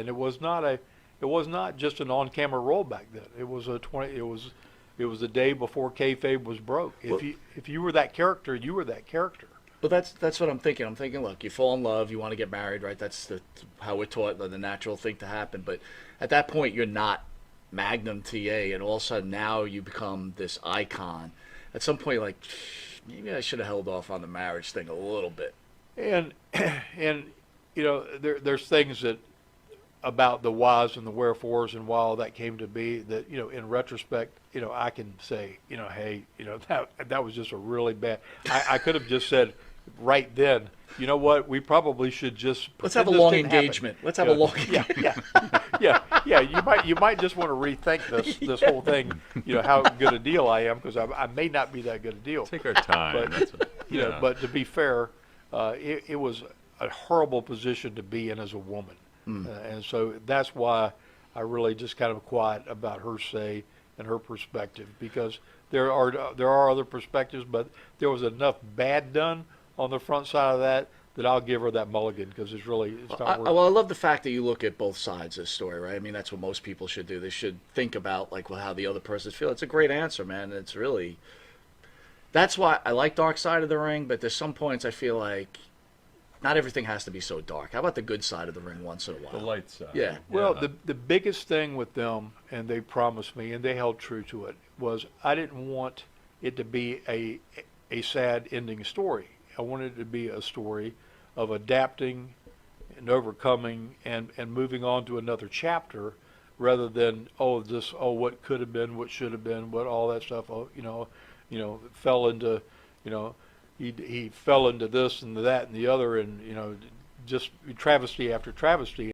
And it was not just an on-camera role back then. It was the day before kayfabe was broke. Well, If you were that character, you were that character. But that's what I'm thinking. I'm thinking, look, you fall in love, you want to get married, right? That's how we're taught, the natural thing to happen. But at that point, you're not Magnum TA, and all of a sudden now you become this icon. At some point, like, maybe I should have held off on the marriage thing a little bit. And and there's things that about the whys and the wherefores and why all that came to be that in retrospect I can say hey that was just a really bad. I could have just said right then, you know what, we probably should just Let's have a pretend this long didn't happen. engagement. Let's have a long Yeah, yeah. You might just want to rethink this whole thing. How good a deal I am, because I may not be that good a deal. Take our time. But That's what, yeah. but to be fair, it was a horrible position to be in as a woman, and so that's why I really just kind of quiet about her say and her perspective, because there are other perspectives, but there was enough bad done on the front side of that I'll give her that mulligan, because it's not worth it. Well, I love the fact that you look at both sides of the story, right? I mean, that's what most people should do. They should think about, like, well, how the other person's feel. It's a great answer, man. It's really, that's why I like Dark Side of the Ring, but there's some points I feel like not everything has to be so dark. How about the good side of the ring once in a while? The light side. Yeah. Well, the biggest thing with them, and they promised me, and they held true to it, was I didn't want it to be a sad ending story. I wanted it to be a story of adapting and overcoming and moving on to another chapter, rather than what could have been, what should have been, what all that stuff. Fell into, he fell into this and that and the other, and just travesty after travesty.